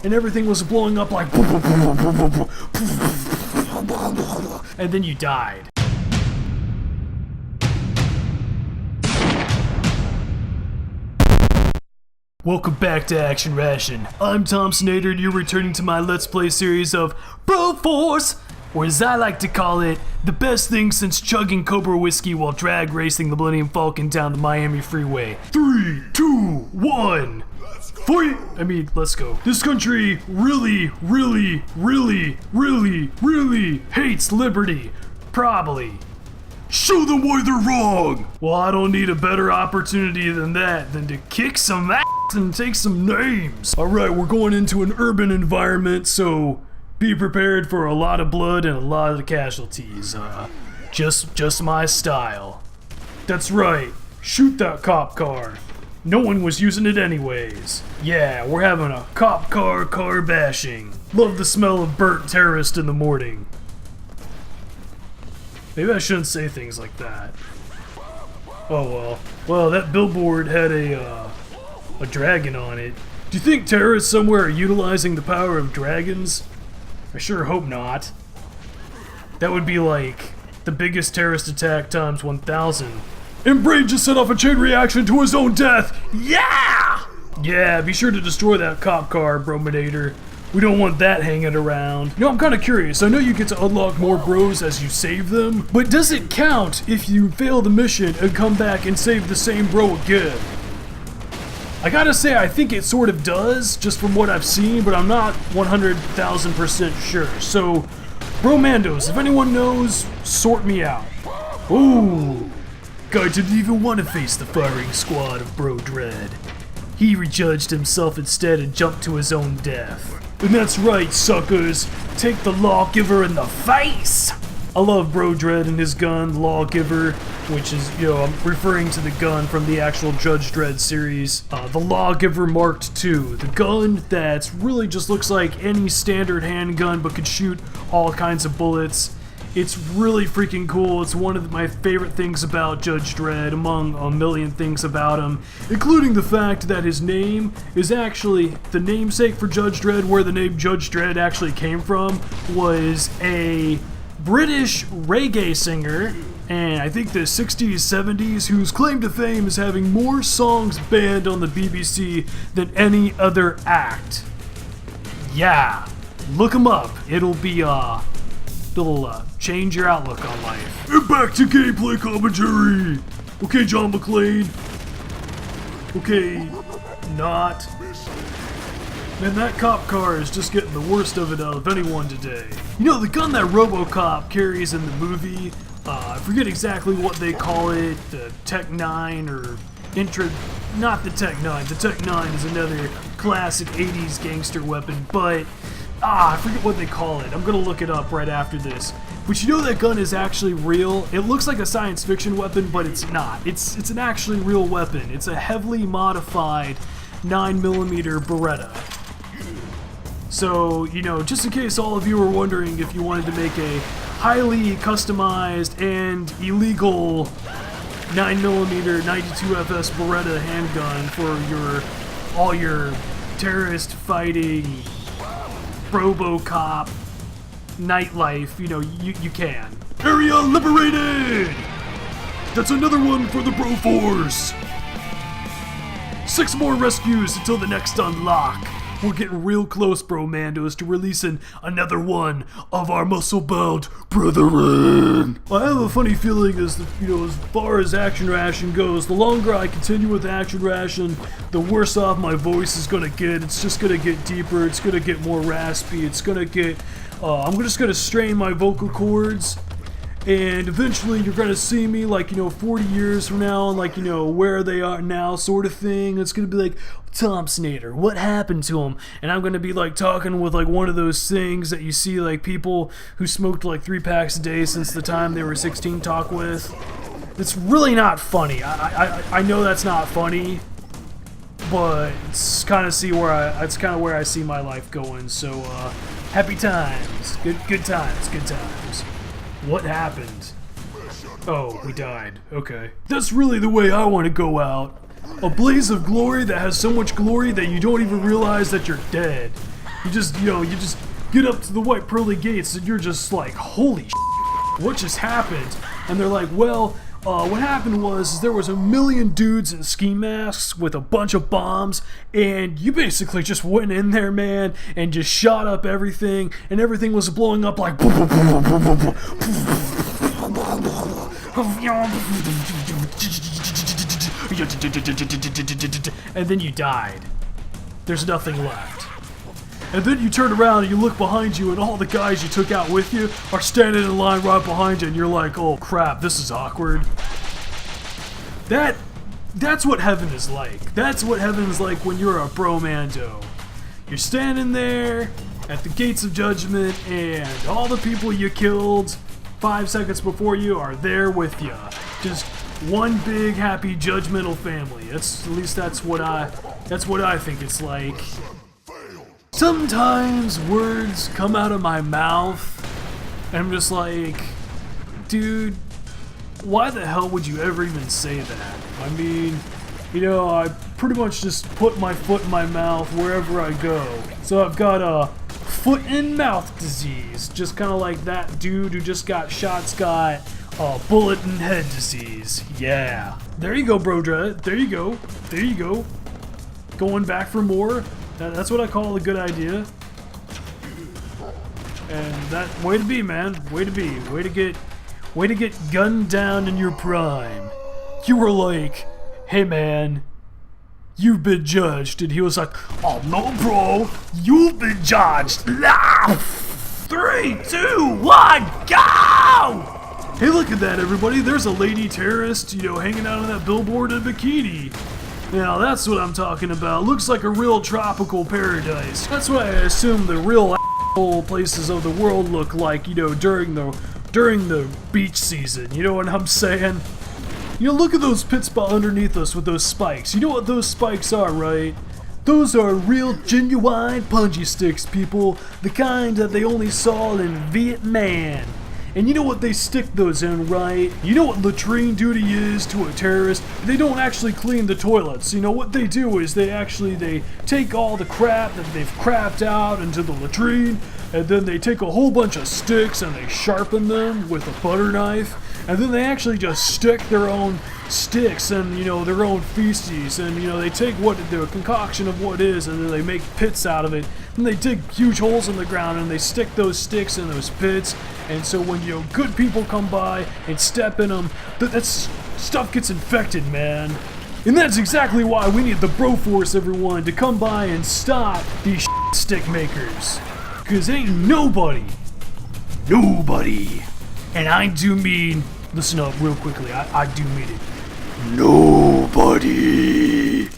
and everything was blowing up like, and then you died. Welcome back to ActionRation. I'm THOMPSONATOR and you're returning to my Let's Play series of Broforce, or as I like to call it, the best thing since chugging Cobra whiskey while drag racing the Millennium Falcon down the Miami freeway. 3, 2, 1. Let's go. This country really hates liberty. Probably. Show them why they're wrong! Well, I don't need a better opportunity than that, than to kick some ass and take some names. Alright, we're going into an urban environment, so be prepared for a lot of blood and a lot of casualties. Just my style. That's right, shoot that cop car. No one was using it anyways. Yeah, we're having a cop car bashing. Love the smell of burnt terrorist in the morning. Maybe I shouldn't say things like that. Oh well. Well, that billboard had a dragon on it. Do you think terrorists somewhere are utilizing the power of dragons? I sure hope not. That would be like the biggest terrorist attack times 1,000. And Brain just set off a chain reaction to his own death! Yeah! Yeah, be sure to destroy that cop car, Brominator. We don't want that hanging around. You know, I'm kind of curious. I know you get to unlock more bros as you save them, but does it count if you fail the mission and come back and save the same bro again? I gotta say, I think it sort of does, just from what I've seen, but I'm not 100,000% sure. So, Bromandos, if anyone knows, sort me out. Ooh, guy didn't even want to face the firing squad of Bro Dread. He rejudged himself instead and jumped to his own death. And that's right, suckers. Take the Lawgiver in the face! I love Bro Dread and his gun, Lawgiver, which is, you know, I'm referring to the gun from the actual Judge Dredd series. The Lawgiver Mark II. The gun that really just looks like any standard handgun but could shoot all kinds of bullets. It's really freaking cool. It's one of my favorite things about Judge Dredd, among a million things about him, including the fact that his name is actually the namesake for Judge Dredd. Where the name Judge Dredd actually came from was a British reggae singer, and I think the 60s, 70s, whose claim to fame is having more songs banned on the BBC than any other act. Yeah, look him up. It'll change your outlook on life. And back to gameplay commentary! Okay, John McClane. Okay, not. Man, that cop car is just getting the worst of it out of anyone today. You know, the gun that RoboCop carries in the movie, I forget exactly what they call it, the Tech 9 or not the Tech 9. The Tech 9 is another classic 80s gangster weapon, but I forget what they call it. I'm gonna look it up right after this. But you know that gun is actually real. It looks like a science fiction weapon, but it's not. It's an actually real weapon. It's a heavily modified 9mm Beretta. So, you know, just in case all of you were wondering if you wanted to make a highly customized and illegal 9mm 92FS Beretta handgun for all your terrorist fighting RoboCop nightlife, you know, you can. Area liberated! That's another one for the Broforce! 6 more rescues until the next unlock. We're getting real close, Bromandos, to releasing another one of our muscle-bound brethren. I have a funny feeling as far as ActionRation goes, the longer I continue with ActionRation, the worse off my voice is gonna get. It's just gonna get deeper, it's gonna get more raspy, it's gonna get, I'm just gonna strain my vocal cords, and eventually you're gonna see me like, 40 years from now, and like, where they are now sort of thing. It's gonna be like, THOMPSONATOR, what happened to him? And I'm gonna be like talking with like one of those things that you see like people who smoked like 3 packs a day since the time they were 16 talk with. It's really not funny. I know that's not funny, but it's kind of where I see my life going. So happy times, good times. What happened? Oh, we died. Okay. That's really the way I want to go out. A blaze of glory that has so much glory that you don't even realize that you're dead. You just, you just get up to the white pearly gates and you're just like, holy shit, what just happened? And they're like, well, what happened was there was a million dudes in ski masks with a bunch of bombs, and you basically just went in there, man, and just shot up everything, and everything was blowing up like and then you died. There's nothing left. And then you turn around and you look behind you and all the guys you took out with you are standing in line right behind you and you're like, oh crap, this is awkward. That's what heaven is like. That's what heaven is like when you're a bromando. You're standing there at the gates of judgment and all the people you killed 5 seconds before you are there with you. Just one big happy judgmental family. At least that's what I think it's like. Sometimes words come out of my mouth and I'm just like, dude, why the hell would you ever even say that? I mean, I pretty much just put my foot in my mouth wherever I go. So I've got a foot and mouth disease, just kind of like that dude who just got shot's got bullet and head disease. Yeah. There you go, bro dread. There you go. There you go. Going back for more. That's what I call a good idea. And that, way to be, man. Way to be. Way to get gunned down in your prime. You were like, hey man, you've been judged. And he was like, oh no bro, you've been judged. Now, 3, 2, 1, go! Hey, look at that, everybody. There's a lady terrorist, hanging out on that billboard in a bikini. Now, that's what I'm talking about. Looks like a real tropical paradise. That's what I assume the real asshole places of the world look like, during the beach season. You know what I'm saying? Look at those pit spots underneath us with those spikes. You know what those spikes are, right? Those are real, genuine punji sticks, people. The kind that they only saw in Vietnam. And you know what they stick those in, right? You know what latrine duty is to a terrorist? They don't actually clean the toilets. What they do is they take all the crap that they've crapped out into the latrine, and then they take a whole bunch of sticks and they sharpen them with a butter knife, and then they actually just stick their own sticks and their own feces, and they take what the concoction of what is, and then they make pits out of it, and they dig huge holes in the ground and they stick those sticks in those pits. And so when good people come by and step in them, that stuff gets infected, man. And that's exactly why we need the Broforce, everyone, to come by and stop these stick makers. Cause ain't nobody, and I do mean, listen up real quickly, I do mean it, nobody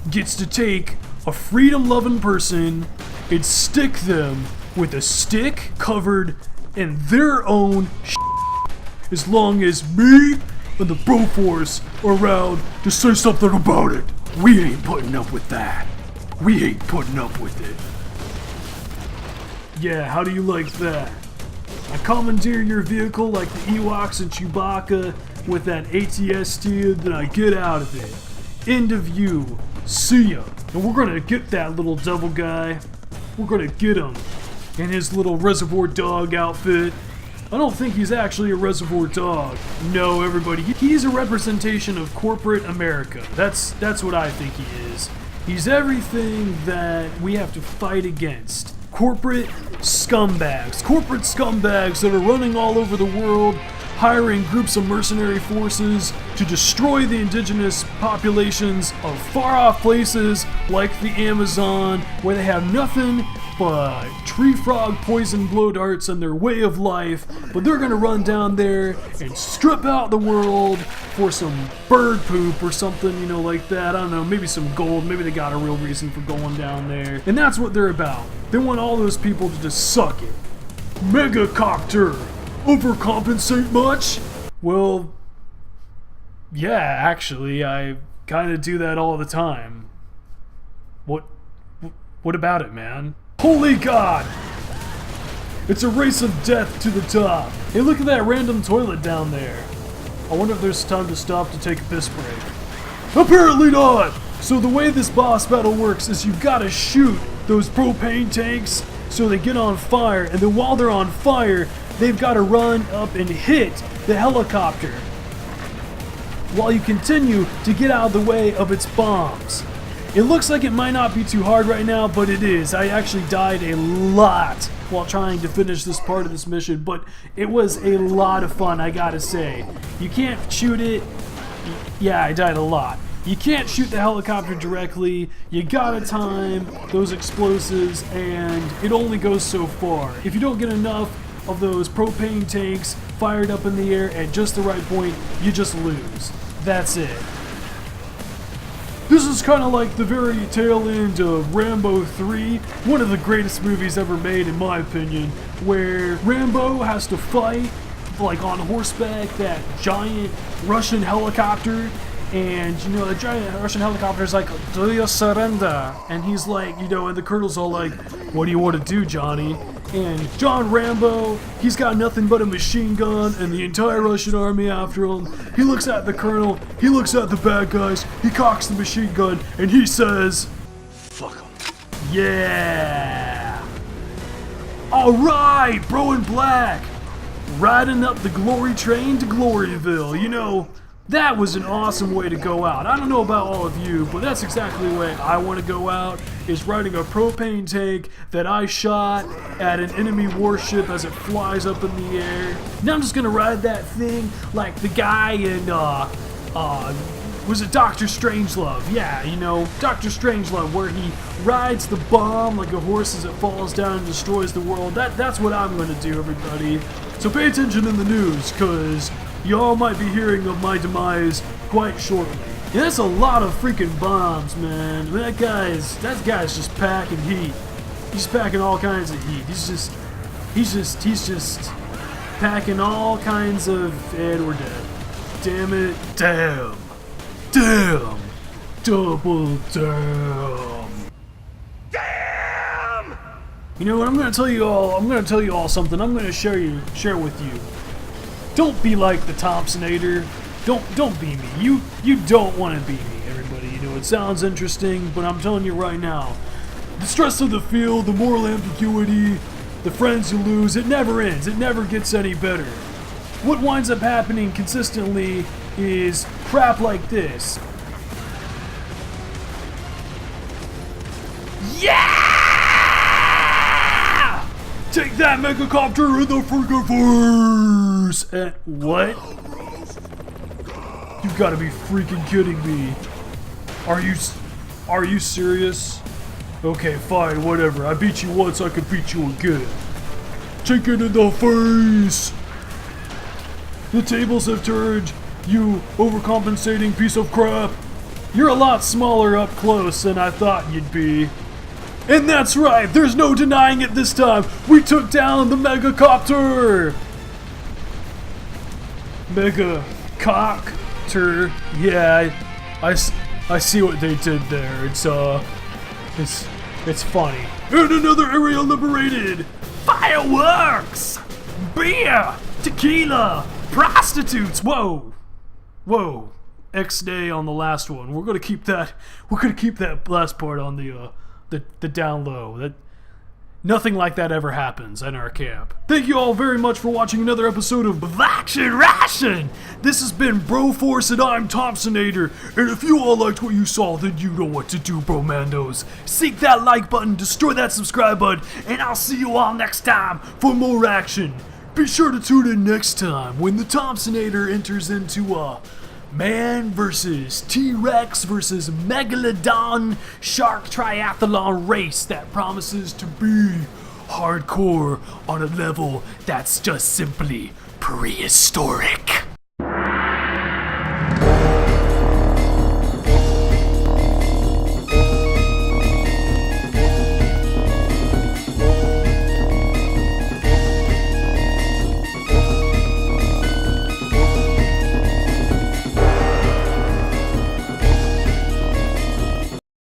gets to take a freedom-loving person and stick them with a stick covered in their own as long as me and the Broforce are around to say something about it. We ain't putting up with that. We ain't putting up with it. Yeah, how do you like that? I commandeer your vehicle like the Ewoks and Chewbacca with that ATST, and then I get out of it. End of you. See ya. And we're gonna get that little devil guy. We're gonna get him in his little reservoir dog outfit. I don't think he's actually a reservoir dog. No, everybody, he's a representation of corporate America. That's what I think he is. He's everything that we have to fight against. Corporate scumbags. Corporate scumbags that are running all over the world, hiring groups of mercenary forces to destroy the indigenous populations of far-off places like the Amazon, where they have nothing but tree frog poison blow darts in their way of life, but they're gonna run down there and strip out the world for some bird poop or something, like that. I don't know, maybe some gold, maybe they got a real reason for going down there. And that's what they're about. They want all those people to just suck it. Megacopter! Overcompensate much? Well, yeah, actually, I kinda do that all the time. What about it, man? Holy God! It's a race of death to the top. Hey, look at that random toilet down there. I wonder if there's time to stop to take a piss break. Apparently not! So the way this boss battle works is you've got to shoot those propane tanks so they get on fire, and then while they're on fire, they've got to run up and hit the helicopter while you continue to get out of the way of its bombs. It looks like it might not be too hard right now, but it is. I actually died a lot while trying to finish this part of this mission, but it was a lot of fun, I gotta say. You can't shoot it. Yeah, I died a lot. You can't shoot the helicopter directly. You gotta time those explosives, and it only goes so far. If you don't get enough of those propane tanks fired up in the air at just the right point, you just lose. That's it. This is kind of like the very tail end of Rambo 3, one of the greatest movies ever made in my opinion, where Rambo has to fight, like on horseback, that giant Russian helicopter, and you know, the giant Russian helicopter is like, "Do you surrender?" And he's like, you know, and the colonel's all like, "What do you want to do, Johnny?" And John Rambo, he's got nothing but a machine gun and the entire Russian army after him. He looks at the colonel, he looks at the bad guys, he cocks the machine gun, and he says, "Fuck 'em." Yeah! Alright, bro in black! Riding up the glory train to Gloryville, you know. That was an awesome way to go out. I don't know about all of you, but that's exactly the way I want to go out, is riding a propane tank that I shot at an enemy warship as it flies up in the air. Now I'm just going to ride that thing like the guy in, was it Dr. Strangelove? Yeah, you know, Dr. Strangelove, where he rides the bomb like a horse as it falls down and destroys the world. That's what I'm going to do, everybody. So pay attention in the news, because y'all might be hearing of my demise quite shortly. Yeah, that's a lot of freaking bombs, man. That guy's just packing heat. He's packing all kinds of heat. He's just packing all kinds of, and we're dead. Damn it. Damn. Damn. Double damn. Damn! You know what, I'm gonna tell you all something. I'm gonna share with you. Don't be like the Thompsonator. Don't be me. You don't want to be me, everybody. You know, it sounds interesting, but I'm telling you right now, the stress of the field, the moral ambiguity, the friends you lose, it never ends. It never gets any better. What winds up happening consistently is crap like this. Yeah! Take that, megacopter, in the freaking face! And what? You gotta be freaking kidding me. Are you serious? Okay, fine, whatever. I beat you once, I could beat you again. Take it in the face! The tables have turned, you overcompensating piece of crap. You're a lot smaller up close than I thought you'd be. And that's right, there's no denying it this time. We took down the megacopter. Megacopter. Yeah, I see what they did there. It's funny. And another area liberated. Fireworks, beer, tequila, prostitutes. Whoa. X-day on the last one. We're gonna keep that last part on the down low. Nothing like that ever happens in our camp. Thank you all very much for watching another episode of ActionRation! This has been Broforce and I'm Thompsonator. And if you all liked what you saw, then you know what to do, bromandos. Seek that like button, destroy that subscribe button, and I'll see you all next time for more action. Be sure to tune in next time when the Thompsonator enters into a Man versus T-Rex versus Megalodon shark triathlon race that promises to be hardcore on a level that's just simply prehistoric.